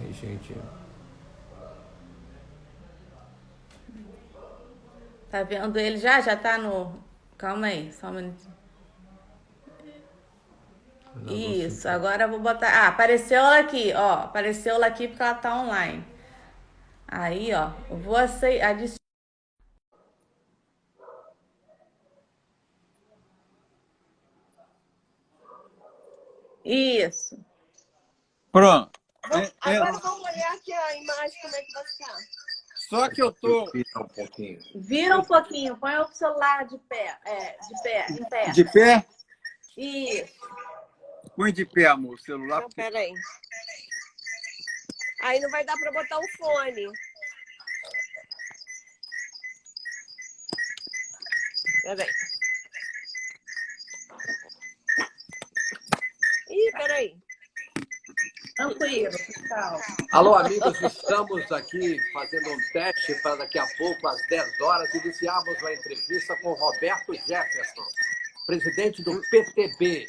Tem gente... Tá vendo ele já? Já tá no... Calma aí, só um minutinho. Isso, agora eu vou botar... Ah, apareceu ela aqui, ó. Apareceu ela aqui porque ela tá online. Aí, ó, eu vou adicionar. Isso. Pronto. Agora vamos olhar aqui a imagem, como é que vai ficar. Só que eu tô... Vira um pouquinho. Vira um pouquinho, põe o celular de pé. De pé, em pé. De pé? Isso. Põe de pé, amor, o celular. Não, peraí. Aí não vai dar para botar o fone. Peraí. Ih, peraí. Tranquilo, calma. Alô, amigos, estamos aqui fazendo um teste para daqui a pouco, às 10 horas, iniciarmos uma entrevista com Roberto Jefferson, presidente do PTB.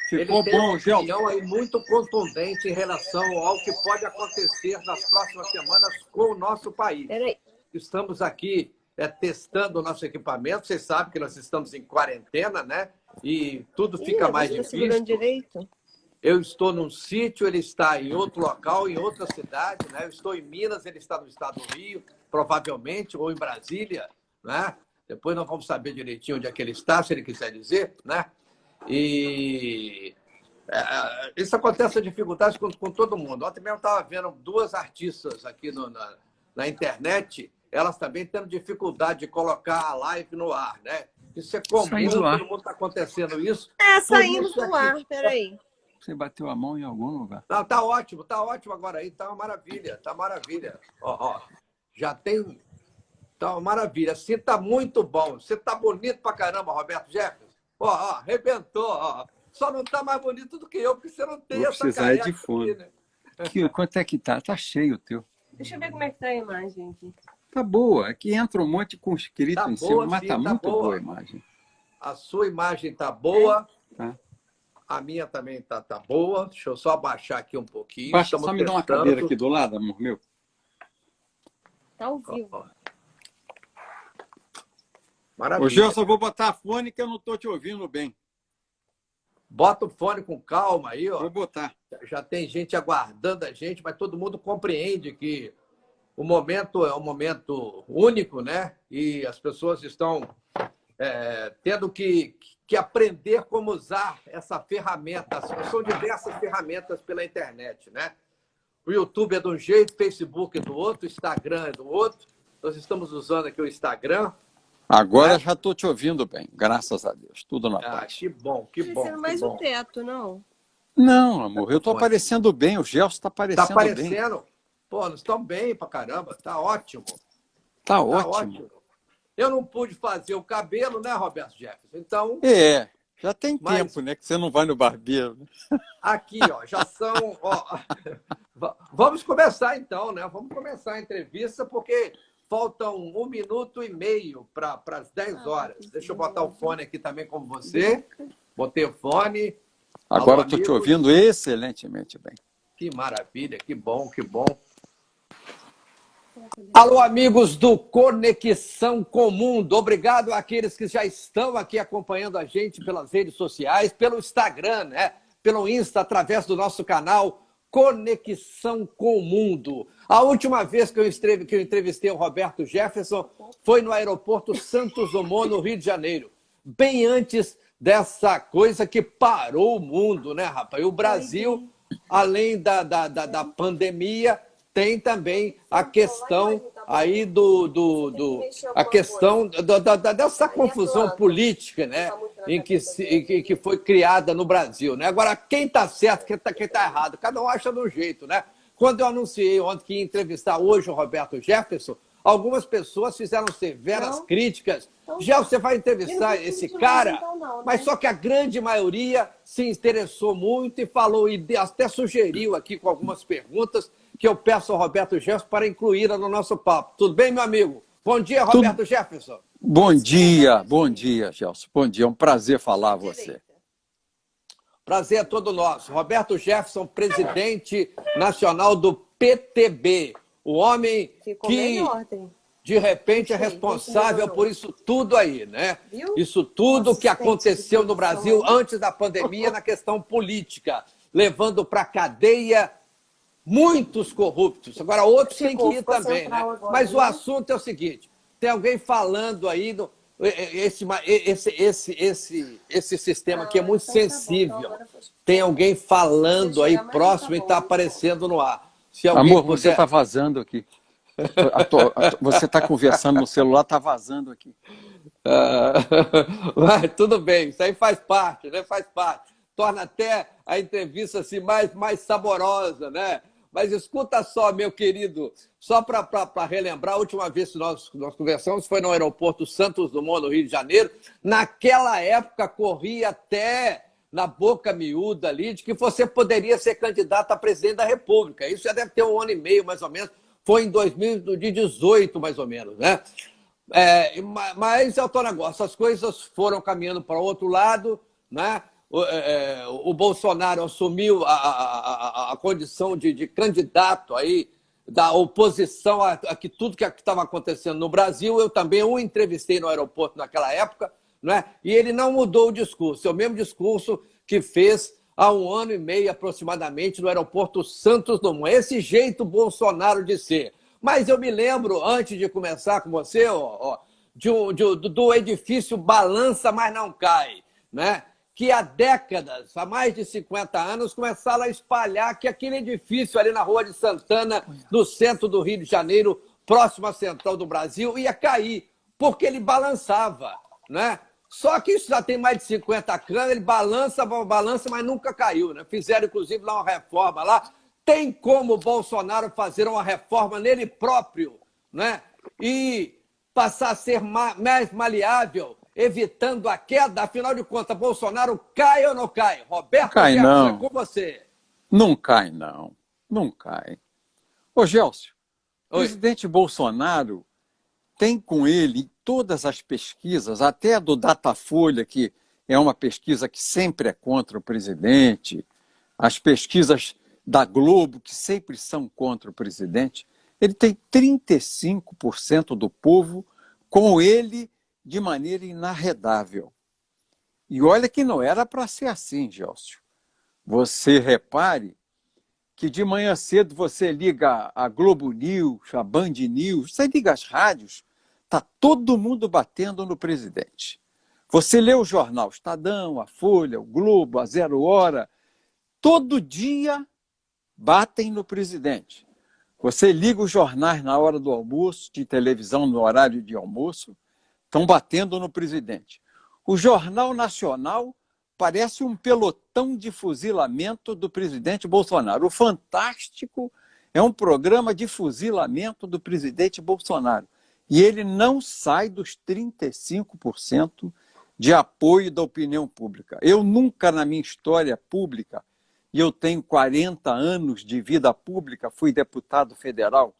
Ficou Ele tem bom, uma opinião aí muito contundente em relação ao que pode acontecer nas próximas semanas com o nosso país. Peraí. Estamos aqui testando o nosso equipamento. Vocês sabem que nós estamos em quarentena, né? E tudo fica mais Você tá difícil. segurando direito? Eu estou num sítio, ele está em outro local, em outra cidade, né? Eu estou em Minas, ele está no estado do Rio, provavelmente, ou em Brasília, né? Depois nós vamos saber direitinho onde é que ele está, se ele quiser dizer, né? E isso acontece, a dificuldade com todo mundo. Ontem mesmo eu estava vendo duas artistas aqui na internet, elas também tendo dificuldade de colocar a live no ar, né? Isso é comum, todo mundo está acontecendo isso. Saindo do ar, peraí. Você bateu a mão em algum lugar? Não, tá ótimo agora aí, tá uma maravilha, tá maravilha. Ó, já tem, tá uma maravilha, assim tá muito bom. Você tá bonito pra caramba, Roberto Jefferson. Ó, arrebentou, ó. Só não tá mais bonito do que eu, porque você não tem Vou essa precisar careca de fone. aqui, né? Quanto é que tá? Tá cheio o teu. Deixa eu ver como é que tá a imagem aqui. Tá boa. Aqui entra um monte com escrito Tá em boa, cima, mas sim, tá tá muito boa. boa a imagem. A sua imagem tá boa. Tá. A minha também tá boa. Deixa eu só abaixar aqui um pouquinho. Baixa, Estamos só me dá uma testando. cadeira aqui do lado, amor meu. Tá ao vivo. Ó. Ô, Maravilha. Gelson, eu vou botar a fone que eu não tô te ouvindo bem. Bota o fone com calma aí, ó. Vou botar. Já tem gente aguardando a gente, mas todo mundo compreende que o momento é um momento único, né? E as pessoas estão tendo que aprender como usar essa ferramenta. São diversas ferramentas pela internet, né? O YouTube é de um jeito, o Facebook é do outro, o Instagram é do outro. Nós estamos usando aqui o Instagram. Agora já estou te ouvindo bem, graças a Deus. Tudo na paz. Que bom, que bom. Parecendo mais o teto, não? Não, amor, eu estou aparecendo bem. O Gelson está aparecendo Tá bem. aparecendo? Pô, nós estamos bem pra caramba. Tá ótimo. Tá ótimo. Eu não pude fazer o cabelo, né, Roberto Jefferson? Então... já tem tempo, né, que você não vai no barbeiro. Aqui, ó, já são... Ó, vamos começar, então, né? Vamos começar a entrevista, porque faltam 1 minuto e meio para as 10 horas. Deixa eu botar o fone aqui também como você. Botei o fone. Agora estou te ouvindo excelentemente bem. Que maravilha, que bom, que bom. Alô, amigos do Conexão com o Mundo. Obrigado àqueles que já estão aqui acompanhando a gente pelas redes sociais, pelo Instagram, né? Pelo Insta, através do nosso canal Conexão com o Mundo. A última vez que eu entrevistei o Roberto Jefferson foi no aeroporto Santos Dumont, no Rio de Janeiro. Bem antes dessa coisa que parou o mundo, né, rapaz? E o Brasil, além da pandemia, tem também a questão aí a questão dessa confusão política, né, em que foi criada no Brasil, né? Agora, quem está certo, quem tá errado, cada um acha de um jeito, né? Quando eu anunciei ontem que ia entrevistar hoje o Roberto Jefferson, algumas pessoas fizeram severas críticas. Já você vai entrevistar esse cara? Mas só que a grande maioria se interessou muito e falou, e até sugeriu aqui com algumas perguntas que eu peço ao Roberto Jefferson para incluí-la no nosso papo. Tudo bem, meu amigo? Bom dia, Roberto Jefferson. Bom dia, Gelson. Bom dia, é um prazer falar a você. Prazer é todo nosso. Roberto Jefferson, presidente nacional do PTB. O homem Ficou que, melhor, tem. de repente, é Gostei, responsável gostei. por isso tudo aí, né? Viu? Isso tudo Nossa, que aconteceu gente, no Brasil produção. antes da pandemia na questão política, levando para a cadeia muitos corruptos. Agora, outros têm que ir Ficou também, né? central agora, Mas o né? assunto é o seguinte: tem alguém falando aí, esse sistema aqui é muito Então tá bom. sensível. Então agora foi. Tem alguém falando aí chegar mais, próximo tá e bom, está então. aparecendo no ar. Se alguém Amor, você puder. está vazando aqui. Você está conversando no celular, está vazando aqui. Mas tudo bem, isso aí faz parte, né? Faz parte. Torna até a entrevista assim, mais saborosa, né? Mas escuta só, meu querido, só para relembrar, a última vez que nós conversamos foi no aeroporto Santos Dumont, no Rio de Janeiro. Naquela época, corria até na boca miúda ali de que você poderia ser candidato a presidente da República. Isso já deve ter 1 ano e meio, mais ou menos. Foi em 2018, mais ou menos, né? Mas é o tal negócio, as coisas foram caminhando para o outro lado, né? O Bolsonaro assumiu a condição de candidato aí da oposição a que tudo que estava acontecendo no Brasil. Eu também o entrevistei no aeroporto naquela época, né? E ele não mudou o discurso, é o mesmo discurso que fez há 1 ano e meio aproximadamente no aeroporto Santos Dumont. Esse jeito Bolsonaro de ser. Mas eu me lembro, antes de começar com você, do edifício Balança, mas não cai, né? Que há décadas, há mais de 50 anos, começaram a espalhar que aquele edifício ali na Rua de Santana, no centro do Rio de Janeiro, próximo à Central do Brasil, ia cair, porque ele balançava, né? Só que isso já tem mais de 50 anos, ele balança, mas nunca caiu, né? Fizeram, inclusive, lá uma reforma lá. Tem como o Bolsonaro fazer uma reforma nele próprio, né? E passar a ser mais maleável, evitando a queda? Afinal de contas, Bolsonaro cai ou não cai? Roberto Cai, Jefferson, não. é com você. Não cai, não. Não cai. Ô, Gelcio, o Oi. presidente Bolsonaro tem com ele em todas as pesquisas, até a do Datafolha, que é uma pesquisa que sempre é contra o presidente, as pesquisas da Globo, que sempre são contra o presidente, ele tem 35% do povo com ele de maneira inarredável. E olha que não era para ser assim, Gelcio. Você repare que de manhã cedo você liga a Globo News, a Band News, você liga as rádios, está todo mundo batendo no presidente. Você lê o jornal Estadão, a Folha, o Globo, a Zero Hora, todo dia batem no presidente. Você liga os jornais na hora do almoço, de televisão no horário de almoço, estão batendo no presidente. O Jornal Nacional parece um pelotão de fuzilamento do presidente Bolsonaro. O Fantástico é um programa de fuzilamento do presidente Bolsonaro. E ele não sai dos 35% de apoio da opinião pública. Eu nunca, na minha história pública, e eu tenho 40 anos de vida pública, fui deputado federal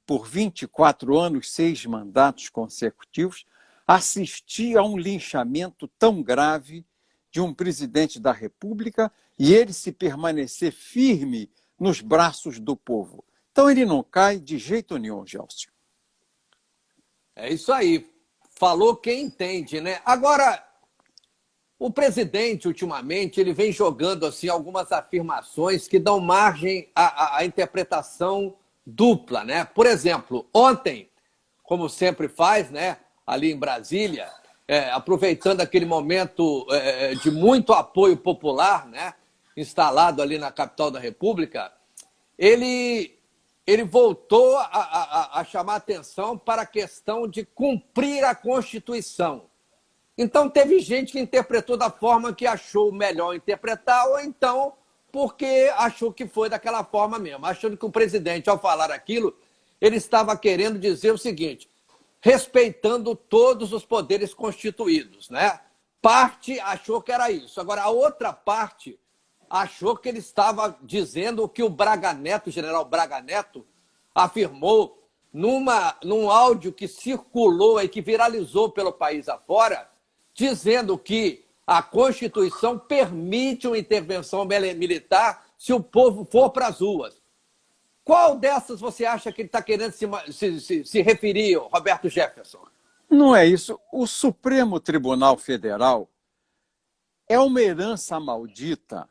por 24 anos, 6 mandatos consecutivos, assisti a um linchamento tão grave de um presidente da República e ele se permanecer firme nos braços do povo. Então ele não cai de jeito nenhum, Gelcio. É isso aí. Falou quem entende, né? Agora, o presidente, ultimamente, ele vem jogando assim algumas afirmações que dão margem à interpretação dupla, né? Por exemplo, ontem, como sempre faz, né, ali em Brasília, aproveitando aquele momento de muito apoio popular, né, instalado ali na capital da República, ele voltou a chamar atenção para a questão de cumprir a Constituição. Então, teve gente que interpretou da forma que achou melhor interpretar, ou então porque achou que foi daquela forma mesmo, achando que o presidente, ao falar aquilo, ele estava querendo dizer o seguinte: respeitando todos os poderes constituídos, né? Parte achou que era isso. Agora, a outra parte achou que ele estava dizendo o que o Braga Neto, o general Braga Neto, afirmou num áudio que circulou e que viralizou pelo país afora, dizendo que a Constituição permite uma intervenção militar se o povo for para as ruas. Qual dessas você acha que ele está querendo se referir, Roberto Jefferson? Não é isso. O Supremo Tribunal Federal é uma herança maldita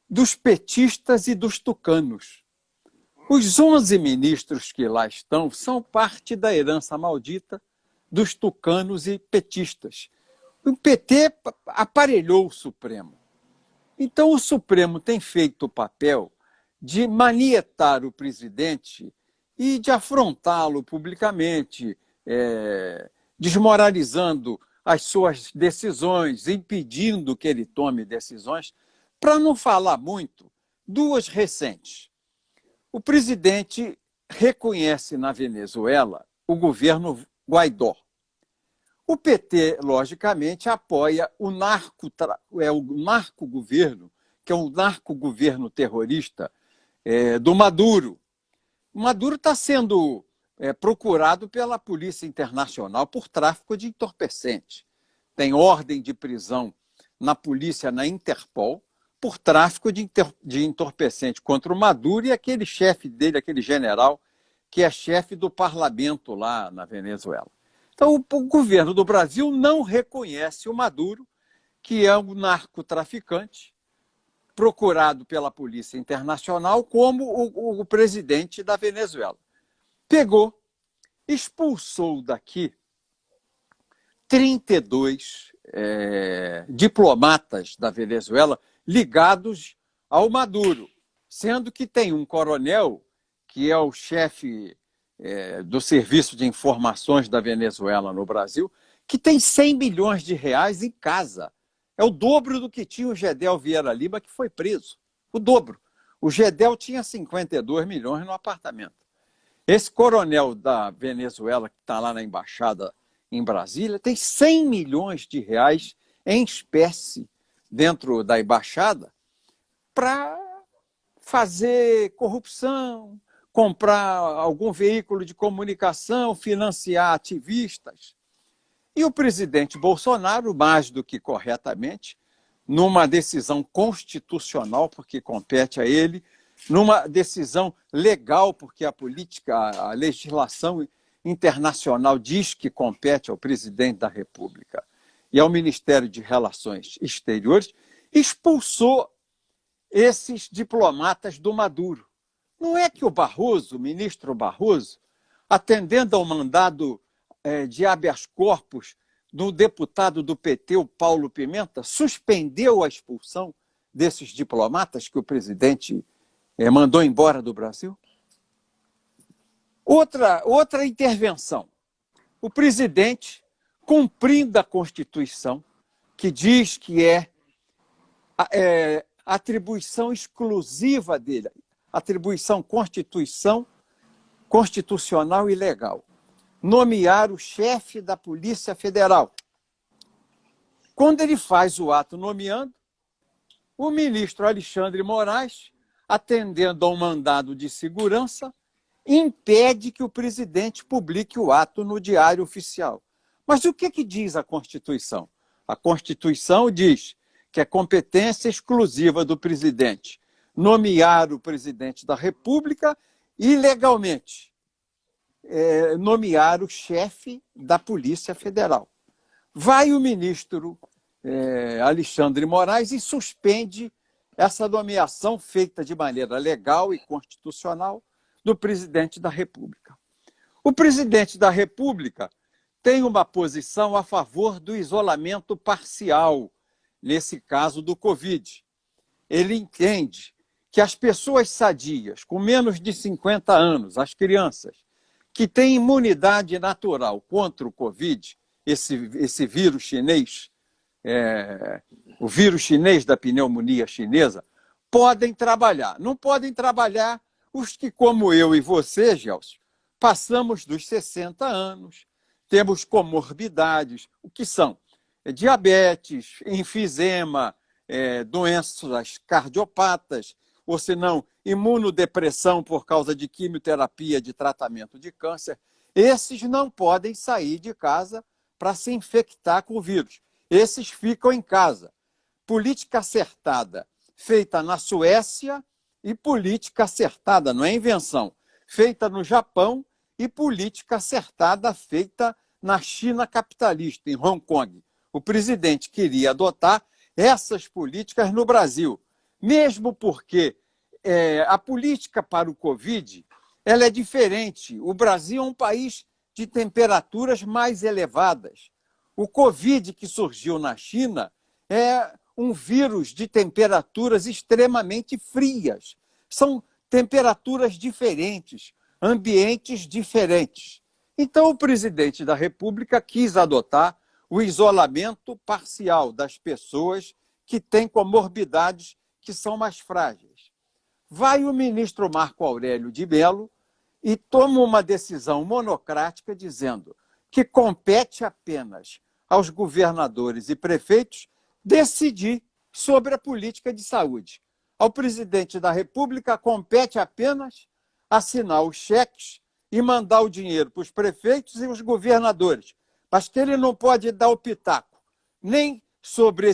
dos petistas e dos tucanos. Os 11 ministros que lá estão são parte da herança maldita dos tucanos e petistas. O PT aparelhou o Supremo. Então, o Supremo tem feito o papel de manietar o presidente e de afrontá-lo publicamente, desmoralizando as suas decisões, impedindo que ele tome decisões. Para não falar muito, duas recentes. O presidente reconhece na Venezuela o governo Guaidó. O PT, logicamente, apoia o narco-governo, que é um narco-governo terrorista do Maduro. O Maduro está sendo procurado pela Polícia Internacional por tráfico de entorpecentes. Tem ordem de prisão na polícia, na Interpol, por tráfico de entorpecente contra o Maduro e aquele chefe dele, aquele general, que é chefe do parlamento lá na Venezuela. Então, o governo do Brasil não reconhece o Maduro, que é um narcotraficante, procurado pela Polícia Internacional como o presidente da Venezuela. Pegou, expulsou daqui 32 diplomatas da Venezuela ligados ao Maduro, sendo que tem um coronel, que é o chefe do Serviço de Informações da Venezuela no Brasil, que tem 100 milhões de reais em casa. É o dobro do que tinha o Gedel Vieira Lima, que foi preso. O dobro. O Gedel tinha 52 milhões no apartamento. Esse coronel da Venezuela, que está lá na embaixada em Brasília, tem 100 milhões de reais em espécie dentro da embaixada para fazer corrupção, comprar algum veículo de comunicação, financiar ativistas. E o presidente Bolsonaro, mais do que corretamente, numa decisão constitucional, porque compete a ele, numa decisão legal, porque a legislação internacional diz que compete ao presidente da República e ao Ministério de Relações Exteriores, expulsou esses diplomatas do Maduro. Não é que o Barroso, o ministro Barroso, atendendo ao mandado de habeas corpus do deputado do PT, o Paulo Pimenta, suspendeu a expulsão desses diplomatas que o presidente mandou embora do Brasil? Outra intervenção. O presidente, cumprindo a Constituição, que diz que é atribuição exclusiva dele, atribuição constitucional e legal, nomear o chefe da Polícia Federal. Quando ele faz o ato nomeando, o ministro Alexandre Moraes, atendendo a um mandado de segurança, impede que o presidente publique o ato no Diário Oficial. Mas o que diz a Constituição? A Constituição diz que é competência exclusiva do presidente nomear o presidente da República e, legalmente, nomear o chefe da Polícia Federal. Vai o ministro Alexandre Moraes e suspende essa nomeação feita de maneira legal e constitucional do presidente da República. O presidente da República tem uma posição a favor do isolamento parcial, nesse caso do Covid. Ele entende que as pessoas sadias, com menos de 50 anos, as crianças, que têm imunidade natural contra o Covid, esse vírus chinês, o vírus chinês da pneumonia chinesa, podem trabalhar. Não podem trabalhar os que, como eu e você, Gelson, passamos dos 60 anos, temos comorbidades, o que são? Diabetes, enfisema, doenças cardiopatas, ou se não, imunodepressão por causa de quimioterapia, de tratamento de câncer. Esses não podem sair de casa para se infectar com o vírus. Esses ficam em casa. Política acertada, feita na Suécia e política acertada, não é invenção, feita no Japão e política acertada feita na China capitalista, em Hong Kong. O presidente queria adotar essas políticas no Brasil, mesmo porque a política para o Covid ela é diferente. O Brasil é um país de temperaturas mais elevadas. O Covid que surgiu na China é um vírus de temperaturas extremamente frias. São temperaturas diferentes, ambientes diferentes. Então, o presidente da República quis adotar o isolamento parcial das pessoas que têm comorbidades que são mais frágeis. Vai o ministro Marco Aurélio de Mello e toma uma decisão monocrática dizendo que compete apenas aos governadores e prefeitos decidir sobre a política de saúde. Ao presidente da República compete apenas assinar os cheques e mandar o dinheiro para os prefeitos e os governadores, mas que ele não pode dar o pitaco nem sobre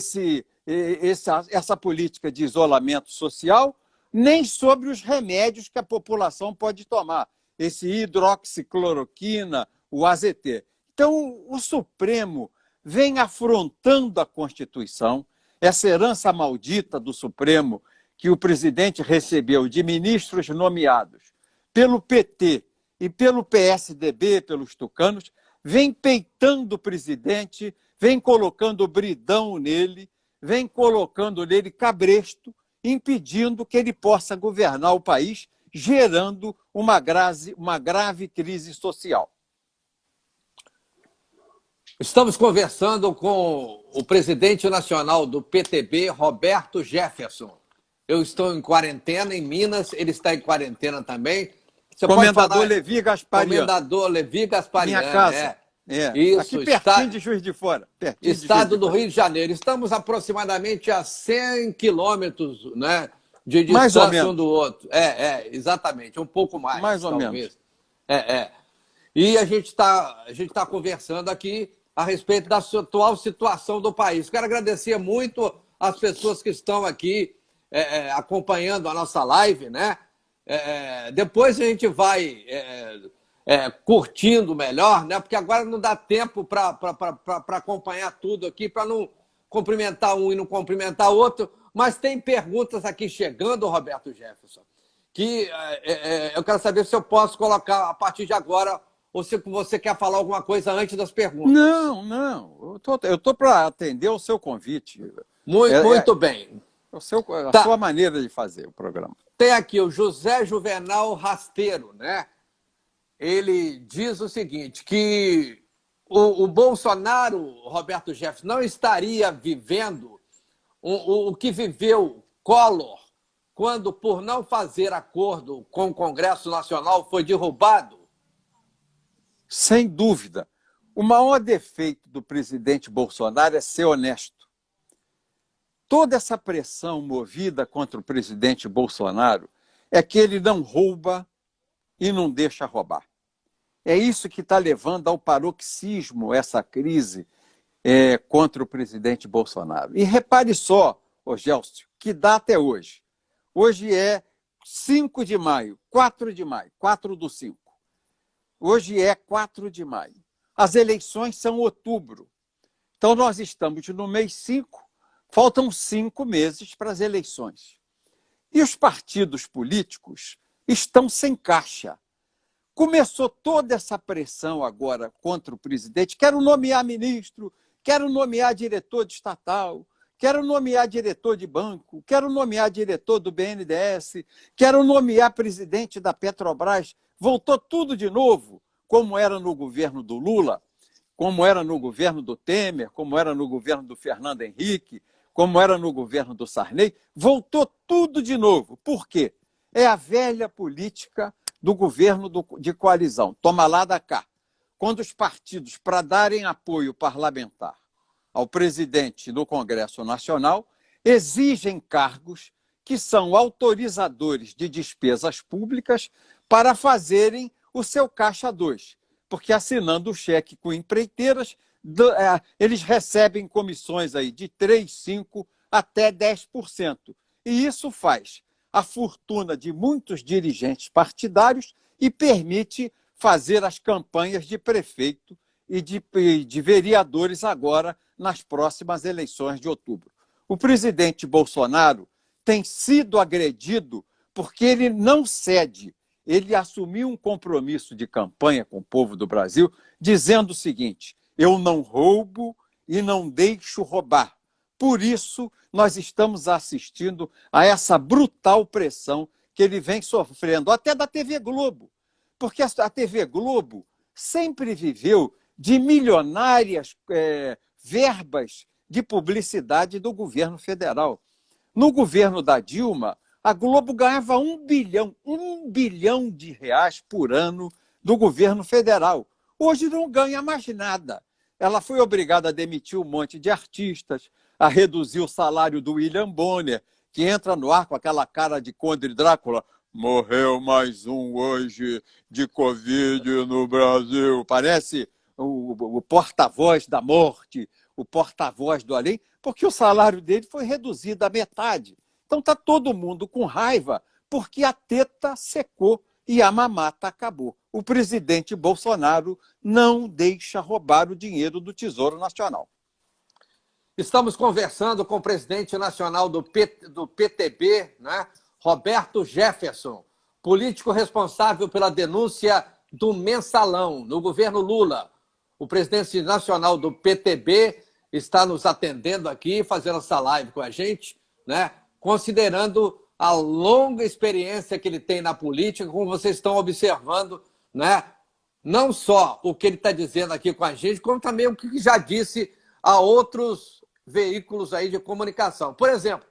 essa política de isolamento social, nem sobre os remédios que a população pode tomar, esse hidroxicloroquina, o AZT. Então, o Supremo vem afrontando a Constituição, essa herança maldita do Supremo que o presidente recebeu de ministros nomeados pelo PT e pelo PSDB, pelos tucanos, vem peitando o presidente, vem colocando bridão nele, vem colocando nele cabresto, impedindo que ele possa governar o país, gerando uma grave crise social. Estamos conversando com o presidente nacional do PTB, Roberto Jefferson. Eu estou em quarentena em Minas, ele está em quarentena também. Você Comendador Levi Gasparian. Comendador Levi Gasparian. Minha casa. Isso, aqui pertinho de Juiz de Fora. Estado do Rio de Janeiro. Estamos aproximadamente a 100 quilômetros, né, de distância um do outro. Exatamente, um pouco mais. Mais ou talvez. menos. E a gente tá conversando aqui a respeito da atual situação do país. Quero agradecer muito as pessoas que estão aqui acompanhando a nossa live, né? Depois a gente vai curtindo melhor, né? Porque agora não dá tempo para acompanhar tudo aqui, para não cumprimentar um e não cumprimentar outro. Mas tem perguntas aqui chegando, Roberto Jefferson, que eu quero saber se eu posso colocar a partir de agora ou se você quer falar alguma coisa antes das perguntas. Não. Eu estou para atender o seu convite. Muito bem. A sua maneira de fazer o programa. Tem aqui o José Juvenal Rasteiro, né? Ele diz o seguinte, que o Bolsonaro, Roberto Jefferson, não estaria vivendo o que viveu Collor quando, por não fazer acordo com o Congresso Nacional, foi derrubado? Sem dúvida. O maior defeito do presidente Bolsonaro é ser honesto. Toda essa pressão movida contra o presidente Bolsonaro é que ele não rouba e não deixa roubar. É isso que está levando ao paroxismo essa crise contra o presidente Bolsonaro. E repare só, Gelcio, que data é hoje? Hoje é 5 de maio, 4 de maio, 4/5. Hoje é 4 de maio. As eleições são em outubro. Então, nós estamos no mês 5, faltam 5 meses para as eleições. E os partidos políticos estão sem caixa. Começou toda essa pressão agora contra o presidente. Quero nomear ministro, quero nomear diretor de estatal, quero nomear diretor de banco, quero nomear diretor do BNDES, quero nomear presidente da Petrobras. Voltou tudo de novo, como era no governo do Lula, como era no governo do Temer, como era no governo do Fernando Henrique, como era no governo do Sarney. Voltou tudo de novo. Por quê? É a velha política do governo de coalizão. Toma lá da cá. Quando os partidos, para darem apoio parlamentar ao presidente no Congresso Nacional, exigem cargos que são autorizadores de despesas públicas para fazerem o seu caixa 2. Porque assinando o cheque com empreiteiras, eles recebem comissões aí de 3%, 5% até 10%. E isso faz a fortuna de muitos dirigentes partidários e permite fazer as campanhas de prefeito e de vereadores agora nas próximas eleições de outubro. O presidente Bolsonaro tem sido agredido porque ele não cede. Ele assumiu um compromisso de campanha com o povo do Brasil, dizendo o seguinte: eu não roubo e não deixo roubar. Por isso, nós estamos assistindo a essa brutal pressão que ele vem sofrendo, até da TV Globo. Porque a TV Globo sempre viveu de milionárias verbas de publicidade do governo federal. No governo da Dilma, a Globo ganhava 1 bilhão de reais por ano do governo federal. Hoje não ganha mais nada. Ela foi obrigada a demitir um monte de artistas, a reduzir o salário do William Bonner, que entra no ar com aquela cara de Conde Drácula. Morreu mais um hoje de Covid no Brasil. Parece o porta-voz da morte, o porta-voz do além, porque o salário dele foi reduzido à metade. Então está todo mundo com raiva porque a teta secou e a mamata acabou. O presidente Bolsonaro não deixa roubar o dinheiro do Tesouro Nacional. Estamos conversando com o presidente nacional do PTB, né? Roberto Jefferson, político responsável pela denúncia do mensalão no governo Lula. O presidente nacional do PTB está nos atendendo aqui, fazendo essa live com a gente, né? Considerando a longa experiência que ele tem na política, como vocês estão observando, né? Não só o que ele está dizendo aqui com a gente, como também o que já disse a outros veículos aí de comunicação. Por exemplo,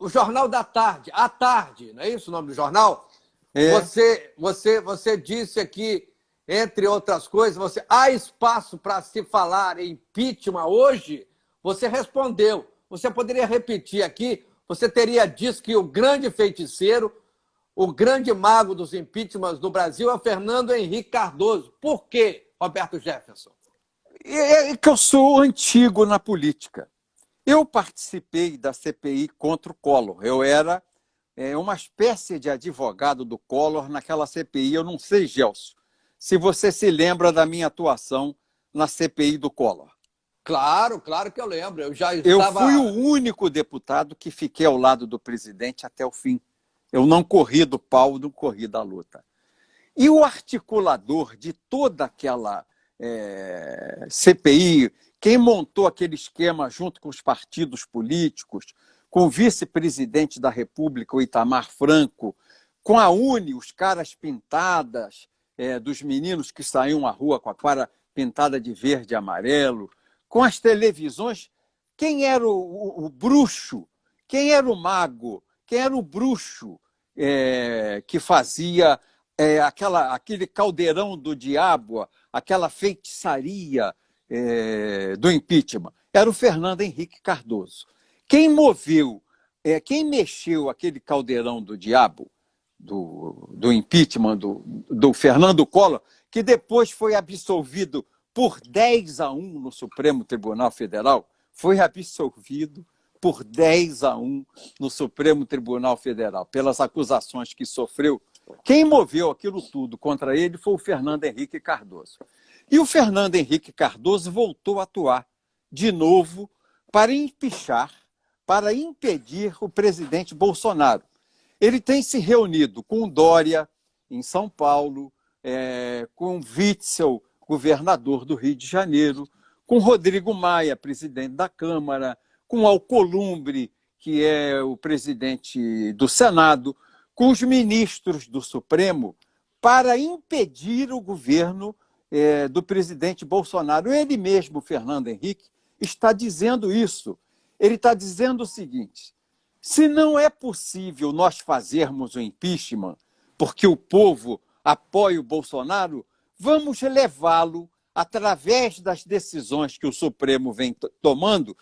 o Jornal da Tarde, à tarde, não é isso o nome do jornal? É. Você disse aqui, entre outras coisas, há espaço para se falar em impeachment hoje? Você respondeu. Você poderia repetir aqui? Você teria dito que o grande feiticeiro, o grande mago dos impeachments do Brasil é o Fernando Henrique Cardoso. Por quê, Roberto Jefferson? É que eu sou antigo na política. Eu participei da CPI contra o Collor. Eu era uma espécie de advogado do Collor naquela CPI. Eu não sei, Gelson, se você se lembra da minha atuação na CPI do Collor. Claro que eu lembro. Eu fui o único deputado que fiquei ao lado do presidente até o fim. Eu não corri do pau, não corri da luta. E o articulador de toda aquela CPI, quem montou aquele esquema junto com os partidos políticos, com o vice-presidente da República, o Itamar Franco, com a UNE, os caras pintadas, dos meninos que saíam à rua com a cara pintada de verde e amarelo, com as televisões, quem era o bruxo, quem era o mago, quem era o bruxo que fazia aquele caldeirão do diabo, aquela feitiçaria do impeachment? Era o Fernando Henrique Cardoso. Quem quem mexeu aquele caldeirão do diabo, do impeachment do Fernando Collor, que depois foi absolvido por 10-1 no Supremo Tribunal Federal, foi absolvido por 10-1 no Supremo Tribunal Federal, pelas acusações que sofreu. Quem moveu aquilo tudo contra ele foi o Fernando Henrique Cardoso. E o Fernando Henrique Cardoso voltou a atuar de novo para empichar, para impedir o presidente Bolsonaro. Ele tem se reunido com Dória, em São Paulo, com Witzel, governador do Rio de Janeiro, com Rodrigo Maia, presidente da Câmara, com Alcolumbre, que é o presidente do Senado, com os ministros do Supremo, para impedir o governo do presidente Bolsonaro. Ele mesmo, Fernando Henrique, está dizendo isso. Ele está dizendo o seguinte: se não é possível nós fazermos o impeachment porque o povo apoia o Bolsonaro, vamos levá-lo, através das decisões que o Supremo vem tomando,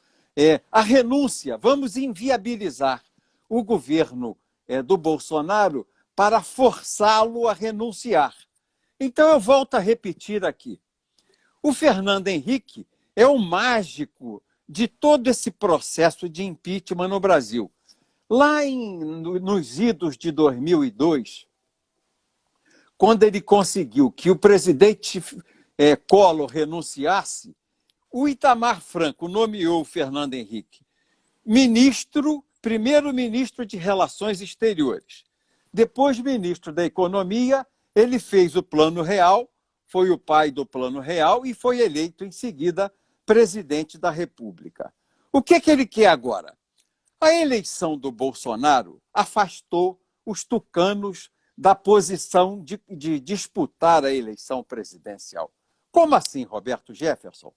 a renúncia. Vamos inviabilizar o governo do Bolsonaro para forçá-lo a renunciar. Então, eu volto a repetir aqui. O Fernando Henrique é o mágico de todo esse processo de impeachment no Brasil. Lá nos idos de 2002, quando ele conseguiu que o presidente Collor renunciasse, o Itamar Franco nomeou o Fernando Henrique primeiro-ministro de Relações Exteriores. Depois, ministro da Economia, ele fez o Plano Real, foi o pai do Plano Real e foi eleito, em seguida, presidente da República. O que ele quer agora? A eleição do Bolsonaro afastou os tucanos da posição de disputar a eleição presidencial. Como assim, Roberto Jefferson?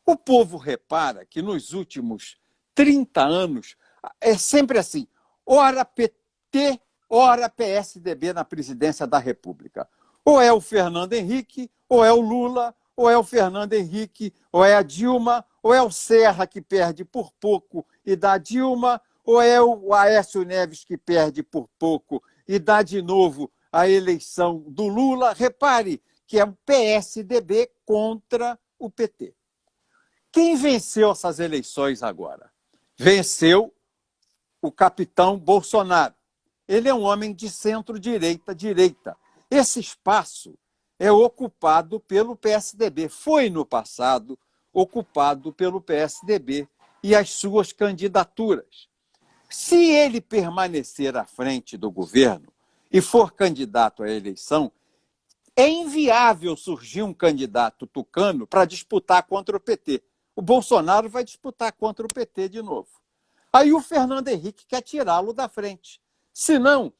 O povo repara que nos últimos 30 anos é sempre assim, ora PT, ora PSDB na presidência da República. Ou é o Fernando Henrique, ou é o Lula, ou é o Fernando Henrique, ou é a Dilma, ou é o Serra que perde por pouco e dá a Dilma, ou é o Aécio Neves que perde por pouco e dá de novo a eleição do Lula. Repare que é o PSDB contra o PT. Quem venceu essas eleições agora? Venceu o capitão Bolsonaro. Ele é um homem de centro-direita. Esse espaço é ocupado pelo PSDB. Foi, no passado, ocupado pelo PSDB e as suas candidaturas. Se ele permanecer à frente do governo e for candidato à eleição, é inviável surgir um candidato tucano para disputar contra o PT. O Bolsonaro vai disputar contra o PT de novo. Aí o Fernando Henrique quer tirá-lo da frente. Senão,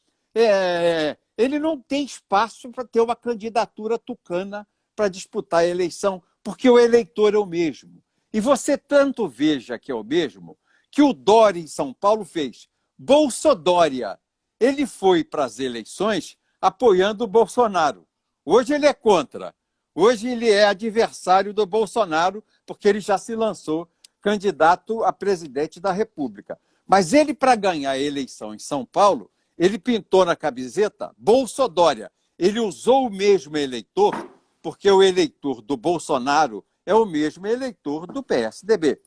ele não tem espaço para ter uma candidatura tucana para disputar a eleição, porque o eleitor é o mesmo. E você tanto veja que é o mesmo, que o Dória em São Paulo fez. Bolsodória. Ele foi para as eleições apoiando o Bolsonaro. Hoje ele é contra. Hoje ele é adversário do Bolsonaro, porque ele já se lançou candidato a presidente da República. Mas ele, para ganhar a eleição em São Paulo, ele pintou na camiseta Bolsodória. Ele usou o mesmo eleitor, porque o eleitor do Bolsonaro é o mesmo eleitor do PSDB.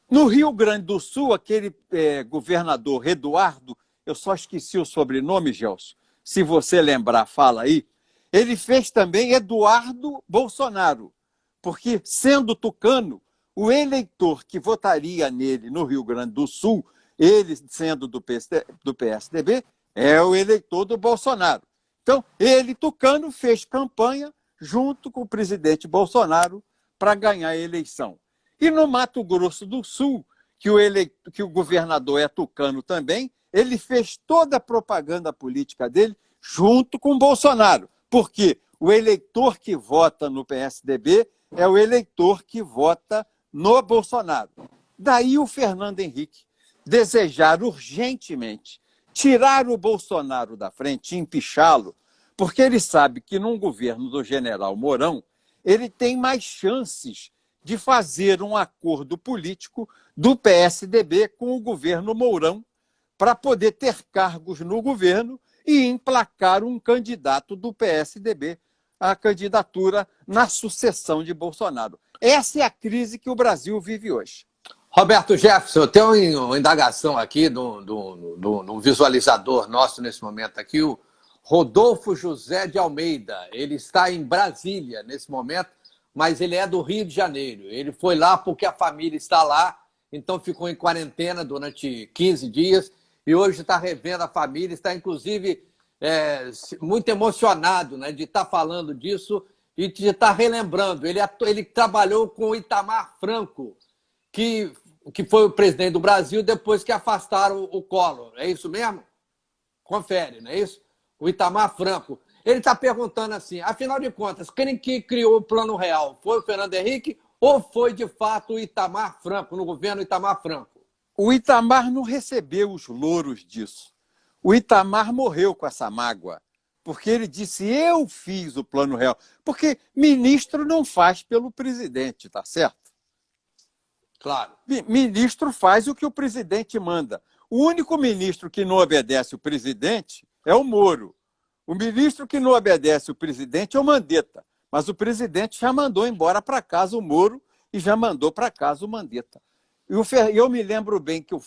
No Rio Grande do Sul, aquele governador Eduardo, eu só esqueci o sobrenome, Gelson, se você lembrar, fala aí, ele fez também Eduardo Bolsonaro, porque, sendo tucano, o eleitor que votaria nele no Rio Grande do Sul, ele sendo do PSDB, é o eleitor do Bolsonaro. Então, ele, tucano, fez campanha junto com o presidente Bolsonaro para ganhar a eleição. E no Mato Grosso do Sul, que o governador é tucano também, ele fez toda a propaganda política dele junto com o Bolsonaro. Porque o eleitor que vota no PSDB é o eleitor que vota no Bolsonaro. Daí o Fernando Henrique desejar urgentemente tirar o Bolsonaro da frente, empichá-lo, porque ele sabe que num governo do general Mourão, ele tem mais chances de fazer um acordo político do PSDB com o governo Mourão para poder ter cargos no governo e emplacar um candidato do PSDB à candidatura na sucessão de Bolsonaro. Essa é a crise que o Brasil vive hoje. Roberto Jefferson, eu tenho uma indagação aqui do visualizador nosso nesse momento aqui, o Rodolfo José de Almeida. Ele está em Brasília nesse momento, mas ele é do Rio de Janeiro. Ele foi lá porque a família está lá, então ficou em quarentena durante 15 dias e hoje está revendo a família, está inclusive muito emocionado, né, de estar falando disso e de estar relembrando. Ele trabalhou com o Itamar Franco, que foi o presidente do Brasil depois que afastaram o Collor. É isso mesmo? Confere, não é isso? O Itamar Franco. Ele está perguntando assim, afinal de contas, quem que criou o Plano Real? Foi o Fernando Henrique ou foi, de fato, o Itamar Franco, no governo Itamar Franco? O Itamar não recebeu os louros disso. O Itamar morreu com essa mágoa, porque ele disse, eu fiz o Plano Real. Porque ministro não faz pelo presidente, tá certo? Claro. Ministro faz o que o presidente manda. O único ministro que não obedece o presidente é o Moro. O ministro que não obedece o presidente é o Mandetta. Mas o presidente já mandou embora para casa o Moro e já mandou para casa o Mandetta. Eu me lembro bem que o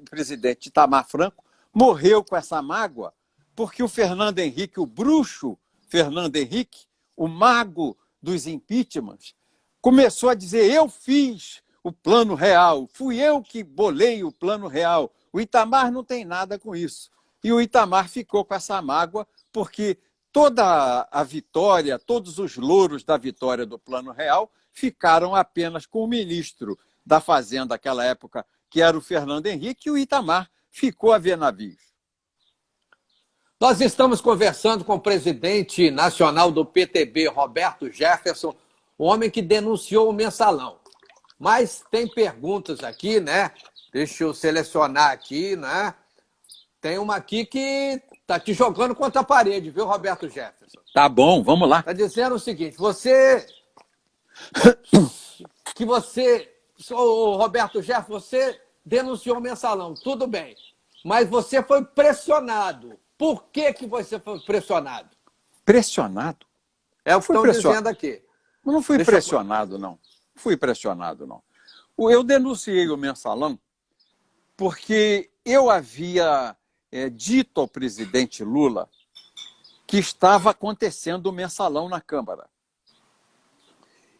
presidente Itamar Franco, morreu com essa mágoa, porque o Fernando Henrique, o bruxo Fernando Henrique, o mago dos impeachments, começou a dizer: eu fiz o plano real, fui eu que bolei o plano real. O Itamar não tem nada com isso. E o Itamar ficou com essa mágoa, porque toda a vitória, todos os louros da vitória do plano real ficaram apenas com o ministro da Fazenda naquela época, que era o Fernando Henrique, e o Itamar ficou a ver navios. Nós estamos conversando com o presidente nacional do PTB, Roberto Jefferson, o homem que denunciou o mensalão. Mas tem perguntas aqui, né? Deixa eu selecionar aqui, né? Tem uma aqui que tá te jogando contra a parede, viu, Roberto Jefferson? Tá bom, vamos lá. Tá dizendo o seguinte: ô Roberto Jefferson, você denunciou o mensalão, tudo bem, mas você foi pressionado. Por que você foi pressionado? Pressionado? É o que estão dizendo aqui. Não fui pressionado, não. Fui pressionado, não. Eu denunciei o mensalão porque eu havia dito ao presidente Lula que estava acontecendo o mensalão na Câmara.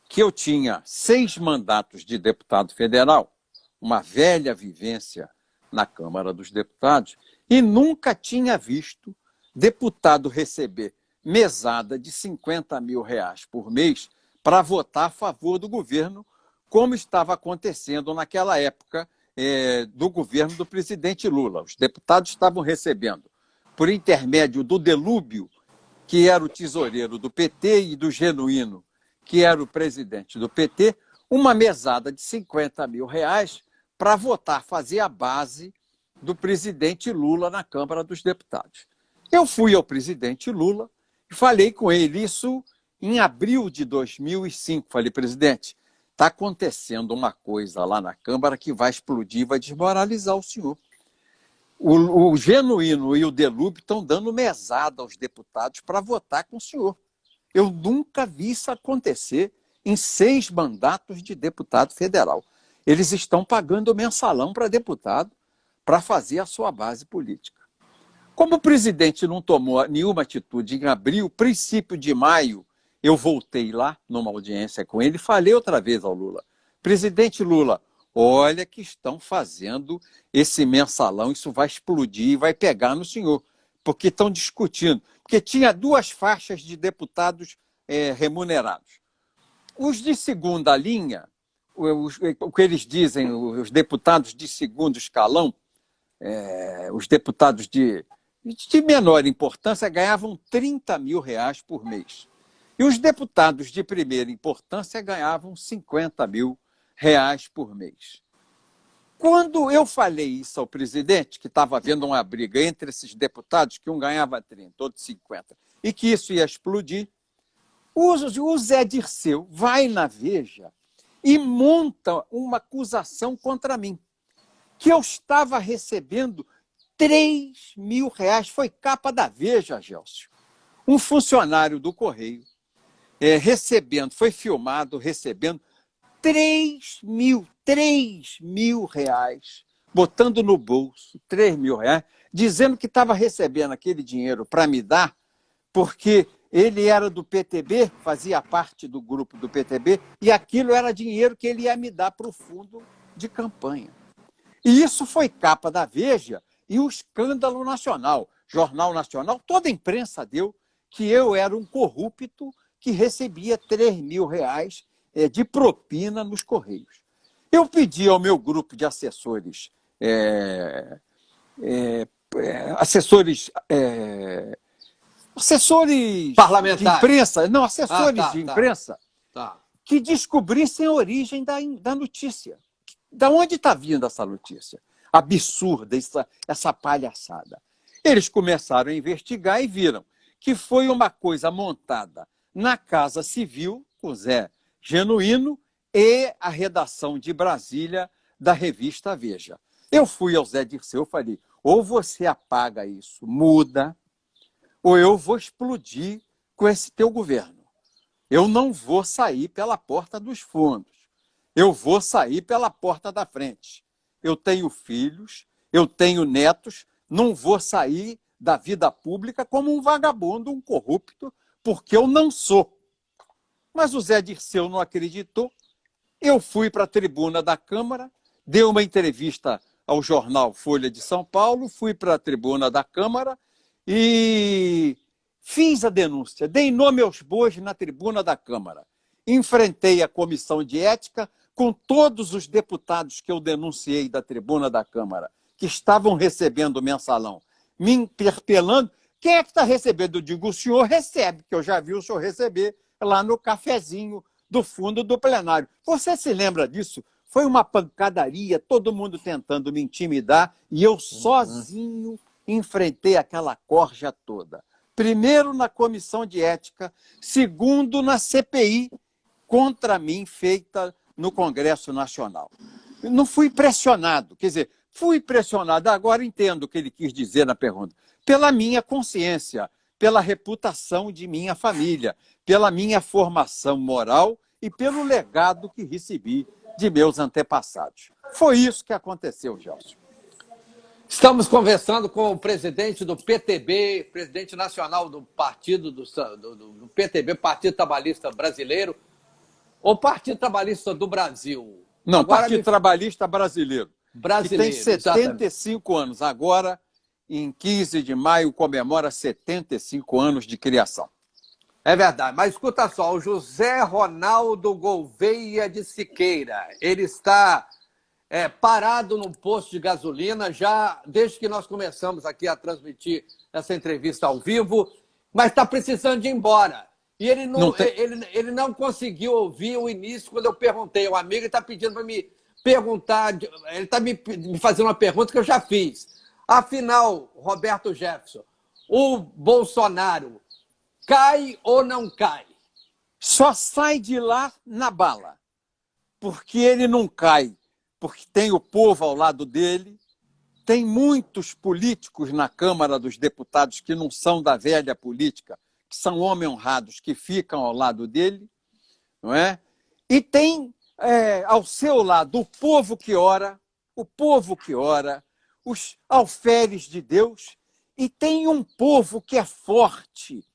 Que eu tinha 6 mandatos de deputado federal, uma velha vivência na Câmara dos Deputados, e nunca tinha visto deputado receber mesada de R$50 mil por mês para votar a favor do governo, como estava acontecendo naquela época do governo do presidente Lula. Os deputados estavam recebendo, por intermédio do Delúbio, que era o tesoureiro do PT, e do Genuíno, que era o presidente do PT, uma mesada de R$50 mil para votar, fazer a base do presidente Lula na Câmara dos Deputados. Eu fui ao presidente Lula e falei com ele isso em abril de 2005. Falei: presidente, está acontecendo uma coisa lá na Câmara que vai explodir, vai desmoralizar o senhor. O Genuíno e o Delúbio estão dando mesada aos deputados para votar com o senhor. Eu nunca vi isso acontecer em 6 mandatos de deputado federal. Eles estão pagando mensalão para deputado para fazer a sua base política. Como o presidente não tomou nenhuma atitude em abril, princípio de maio, eu voltei lá numa audiência com ele e falei outra vez ao Lula: presidente Lula, olha que estão fazendo esse mensalão, isso vai explodir e vai pegar no senhor, porque estão discutindo. Porque tinha 2 faixas de deputados remunerados. Os de segunda linha, o que eles dizem, os deputados de segundo escalão, os deputados de menor importância ganhavam R$30 mil por mês. E os deputados de primeira importância ganhavam R$50 mil por mês. Quando eu falei isso ao presidente, que estava havendo uma briga entre esses deputados, que um ganhava 30, outro 50, e que isso ia explodir, o Zé Dirceu vai na Veja e monta uma acusação contra mim, que eu estava recebendo R$3 mil, foi capa da Veja, Gélcio. Um funcionário do Correio foi filmado recebendo R$3 mil, botando no bolso R$3 mil, dizendo que estava recebendo aquele dinheiro para me dar, porque ele era do PTB, fazia parte do grupo do PTB, e aquilo era dinheiro que ele ia me dar para o fundo de campanha. E isso foi capa da Veja e o escândalo nacional. Jornal Nacional, toda a imprensa deu que eu era um corrupto que recebia R$3 mil de propina nos Correios. Eu pedi ao meu grupo de assessores, assessores de imprensa, não, assessores de imprensa, que descobrissem a origem da notícia. Da onde está vindo essa notícia? Absurda, essa palhaçada. Eles começaram a investigar e viram que foi uma coisa montada na Casa Civil, com Zé Genuíno, e a redação de Brasília da revista Veja. Eu fui ao Zé Dirceu e falei: ou você apaga isso, muda, ou eu vou explodir com esse teu governo. Eu não vou sair pela porta dos fundos. eu vou sair pela porta da frente. Eu tenho filhos, eu tenho netos, não vou sair da vida pública como um vagabundo, um corrupto, porque eu não sou. Mas o Zé Dirceu não acreditou. Eu fui para a tribuna da Câmara, dei uma entrevista ao jornal Folha de São Paulo, fui para a tribuna da Câmara e fiz a denúncia, dei nome aos bois na tribuna da Câmara. Enfrentei a comissão de ética com todos os deputados que eu denunciei da tribuna da Câmara, que estavam recebendo mensalão, me interpelando. Quem é que está recebendo? Eu digo, o senhor recebe, que eu já vi o senhor receber lá no cafezinho do fundo do plenário. Você se lembra disso? Foi uma pancadaria, todo mundo tentando me intimidar, e eu sozinho enfrentei aquela corja toda. Primeiro na comissão de ética, segundo na CPI contra mim, feita no Congresso Nacional. Não fui pressionado, quer dizer, fui pressionado, agora entendo o que ele quis dizer na pergunta, pela minha consciência, pela reputação de minha família, pela minha formação moral e pelo legado que recebi de meus antepassados. Foi isso que aconteceu, Gelson. Estamos conversando com o presidente do PTB, presidente nacional do partido do PTB, Partido Trabalhista Brasileiro, ou Partido Trabalhista do Brasil? Não, agora, Partido Trabalhista Brasileiro. Brasileiro, que tem 75 anos. Agora, em 15 de maio, comemora 75 anos de criação. É verdade, mas escuta só, o José Ronaldo Gouveia de Siqueira, ele está parado num posto de gasolina já desde que nós começamos aqui a transmitir essa entrevista ao vivo, mas está precisando de ir embora. E ele não conseguiu ouvir o início quando eu perguntei. O amigo está pedindo para me perguntar, ele está me fazendo uma pergunta que eu já fiz. Afinal, Roberto Jefferson, o Bolsonaro cai ou não cai? Só sai de lá na bala. Porque ele não cai. Porque tem o povo ao lado dele, tem muitos políticos na Câmara dos Deputados que não são da velha política, que são homens honrados, que ficam ao lado dele, não é? E tem ao seu lado o povo que ora, os alferes de Deus, e tem um povo que é forte,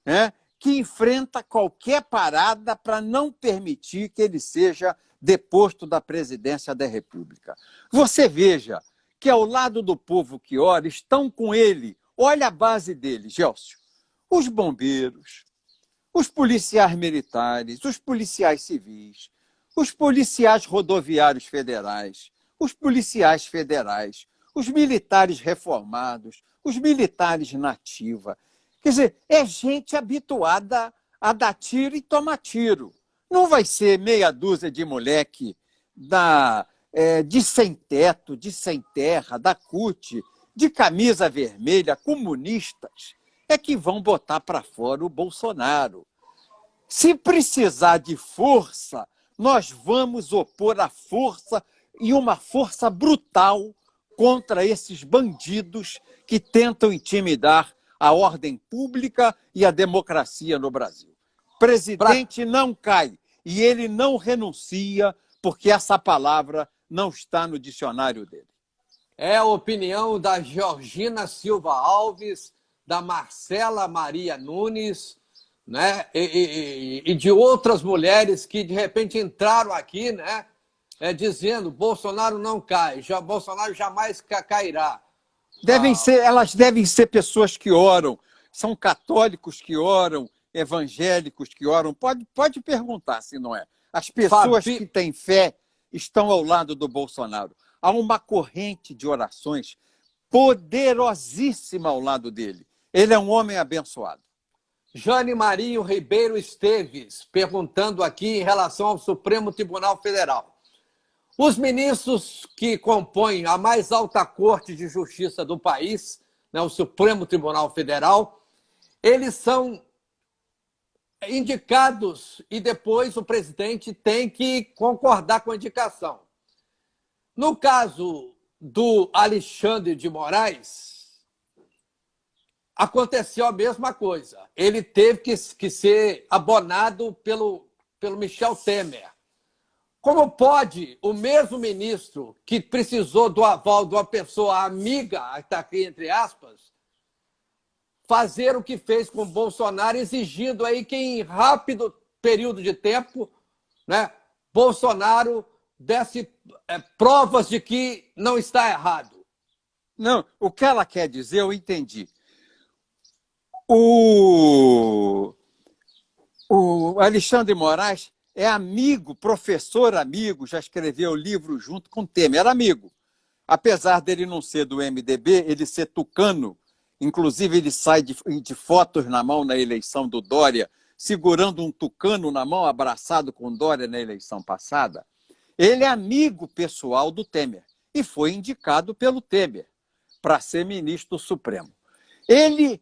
né? Que enfrenta qualquer parada para não permitir que ele seja deposto da presidência da República. Você veja que ao lado do povo que ora estão com ele, olha a base dele, Gelson, os bombeiros, os policiais militares, os policiais civis, os policiais rodoviários federais, os policiais federais, os militares reformados, os militares na ativa. Quer dizer, é gente habituada a dar tiro e tomar tiro. Não vai ser meia dúzia de moleque de sem teto, de sem terra, da CUT, de camisa vermelha, comunistas, é que vão botar para fora o Bolsonaro. Se precisar de força, nós vamos opor a força e uma força brutal contra esses bandidos que tentam intimidar a ordem pública e a democracia no Brasil. Presidente não cai e ele não renuncia porque essa palavra não está no dicionário dele. É a opinião da Georgina Silva Alves, da Marcela Maria Nunes, né? E de outras mulheres que de repente entraram aqui, né? Dizendo Bolsonaro não cai, Bolsonaro jamais cairá. Elas devem ser pessoas que oram, são católicos que oram, evangélicos que oram. Pode perguntar se não é. As pessoas que têm fé estão ao lado do Bolsonaro. Há uma corrente de orações poderosíssima ao lado dele. Ele é um homem abençoado. Jane Marinho Ribeiro Esteves, perguntando aqui em relação ao Supremo Tribunal Federal. Os ministros que compõem a mais alta corte de justiça do país, né, o Supremo Tribunal Federal, eles são indicados e depois o presidente tem que concordar com a indicação. No caso do Alexandre de Moraes, aconteceu a mesma coisa. Ele teve que ser abonado pelo Michel Temer. Como pode o mesmo ministro que precisou do aval de uma pessoa amiga, está aqui entre aspas, fazer o que fez com o Bolsonaro, exigindo aí que em rápido período de tempo, né, Bolsonaro desse provas de que não está errado? Não, o que ela quer dizer, eu entendi. O Alexandre Moraes é amigo, professor amigo, já escreveu livro junto com Temer, era amigo. Apesar dele não ser do MDB, ele ser tucano, inclusive ele sai de fotos na mão na eleição do Dória, segurando um tucano na mão, abraçado com Dória na eleição passada. Ele é amigo pessoal do Temer e foi indicado pelo Temer para ser ministro do Supremo. Ele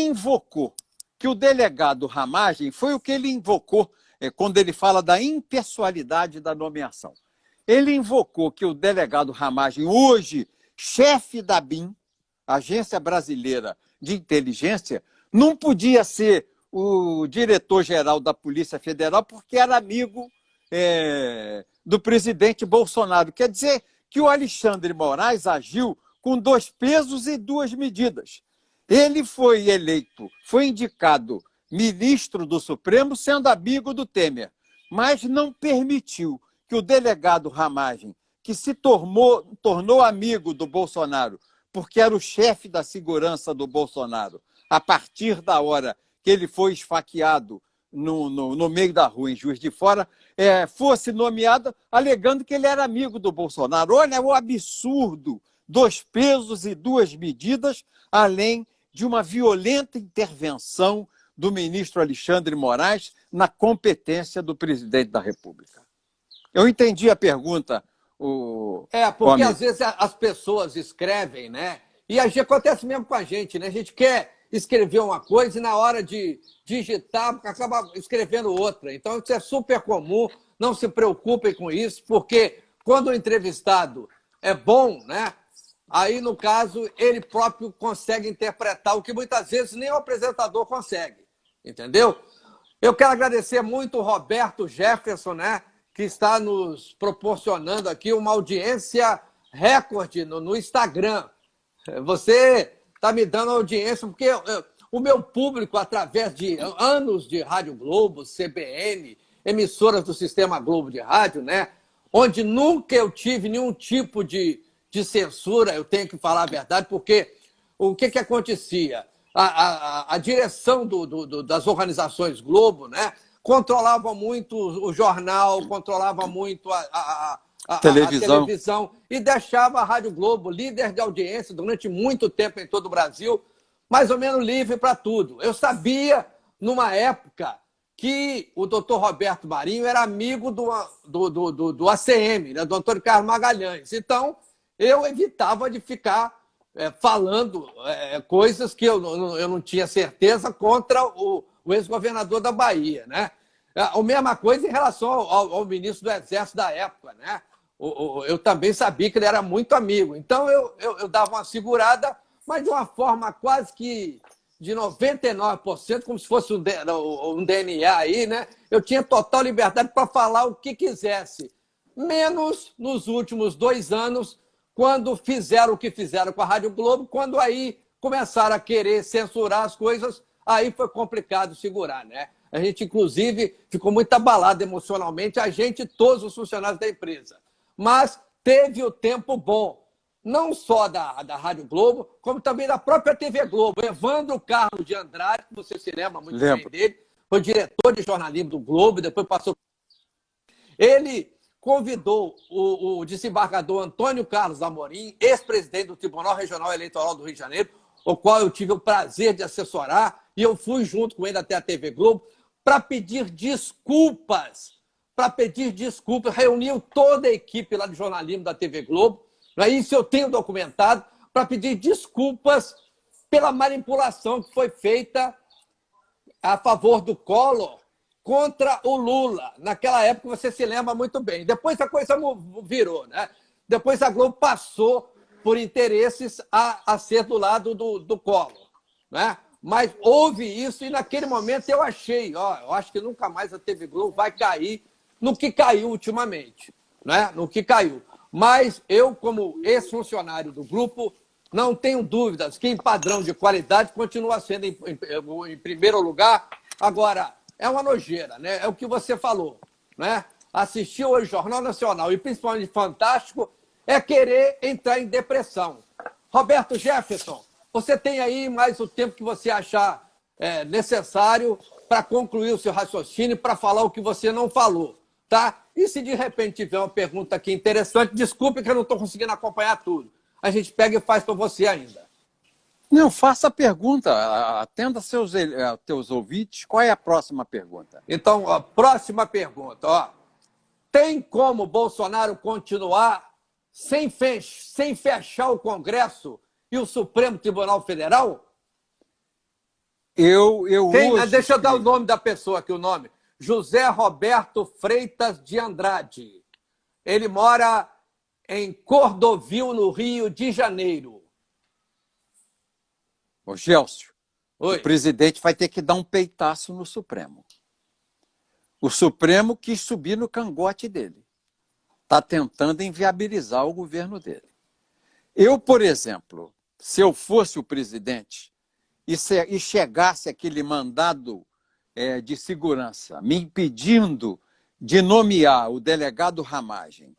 invocou que o delegado Ramagem foi o que ele invocou quando ele fala da impessoalidade da nomeação. Ele invocou que o delegado Ramagem, hoje chefe da BIM, Agência Brasileira de Inteligência, não podia ser o diretor-geral da Polícia Federal porque era amigo do presidente Bolsonaro. Quer dizer que o Alexandre Moraes agiu com 2 pesos e 2 medidas. Ele foi eleito, foi indicado ministro do Supremo sendo amigo do Temer, mas não permitiu que o delegado Ramagem, que se tornou amigo do Bolsonaro, porque era o chefe da segurança do Bolsonaro, a partir da hora que ele foi esfaqueado no meio da rua, em Juiz de Fora, fosse nomeado alegando que ele era amigo do Bolsonaro. Olha o absurdo, 2 pesos e 2 medidas, além de uma violenta intervenção do ministro Alexandre Moraes na competência do presidente da República. Eu entendi a pergunta. Porque às vezes as pessoas escrevem, né? E acontece mesmo com a gente, né? A gente quer escrever uma coisa e na hora de digitar acaba escrevendo outra. Então isso é super comum, não se preocupem com isso, porque quando o entrevistado é bom, né? Aí, no caso, ele próprio consegue interpretar o que muitas vezes nem o apresentador consegue, entendeu? Eu quero agradecer muito o Roberto Jefferson, né, que está nos proporcionando aqui uma audiência recorde no Instagram. Você está me dando audiência, porque o meu público, através de anos de Rádio Globo, CBN, emissoras do Sistema Globo de Rádio, né, onde nunca eu tive nenhum tipo de censura, eu tenho que falar a verdade, porque o que acontecia? A direção das organizações Globo, né, controlava muito o jornal, controlava muito a televisão e deixava a Rádio Globo, líder de audiência durante muito tempo em todo o Brasil, mais ou menos livre para tudo. Eu sabia, numa época, que o doutor Roberto Marinho era amigo do ACM, né, do Antônio Carlos Magalhães. Então, eu evitava de ficar falando coisas que eu não tinha certeza contra o ex-governador da Bahia, né? A mesma coisa em relação ao ministro do Exército da época, né? Eu também sabia que ele era muito amigo. Então, eu dava uma segurada, mas de uma forma quase que de 99%, como se fosse um DNA aí, né? Eu tinha total liberdade para falar o que quisesse. Menos nos últimos 2 anos, quando fizeram o que fizeram com a Rádio Globo, quando aí começaram a querer censurar as coisas, aí foi complicado segurar, né? A gente, inclusive, ficou muito abalado emocionalmente, a gente e todos os funcionários da empresa. Mas teve o tempo bom, não só da Rádio Globo, como também da própria TV Globo. Evandro Carlos de Andrade, que você se lembra muito bem dele, foi diretor de jornalismo do Globo, depois passou... Ele convidou o desembargador Antônio Carlos Amorim, ex-presidente do Tribunal Regional Eleitoral do Rio de Janeiro, o qual eu tive o prazer de assessorar, e eu fui junto com ele até a TV Globo, para pedir desculpas, reuniu toda a equipe lá de jornalismo da TV Globo, isso eu tenho documentado, para pedir desculpas pela manipulação que foi feita a favor do Collor contra o Lula. Naquela época, você se lembra muito bem. Depois a coisa virou, né? Depois a Globo passou, por interesses, a ser do lado do Collor, né? Mas houve isso e naquele momento eu achei, eu acho que nunca mais a TV Globo vai cair no que caiu ultimamente, né? No que caiu. Mas eu, como ex-funcionário do grupo, não tenho dúvidas que em padrão de qualidade continua sendo em primeiro lugar. Agora, é uma nojeira, né? É o que você falou, né? Assistir hoje o Jornal Nacional e principalmente Fantástico é querer entrar em depressão. Roberto Jefferson, você tem aí mais o tempo que você achar necessário para concluir o seu raciocínio, para falar o que você não falou, tá? E se de repente tiver uma pergunta aqui interessante, desculpe que eu não estou conseguindo acompanhar tudo. A gente pega e faz para você ainda. Não, faça a pergunta, atenda teus ouvintes. Qual é a próxima pergunta? Então, a próxima pergunta. Ó. Tem como Bolsonaro continuar sem fechar eu e o Supremo Tribunal Federal? hoje Deixa eu dar o nome da pessoa aqui, o nome. José Roberto Freitas de Andrade. Ele mora em Cordovil, no Rio de Janeiro. Ô, Gélcio, Oi. o presidente vai ter que dar um peitaço no Supremo. O Supremo quis subir no cangote dele. Está tentando inviabilizar o governo dele. Eu, por exemplo, se eu fosse o presidente e chegasse aquele mandado de segurança me impedindo de nomear o delegado Ramagem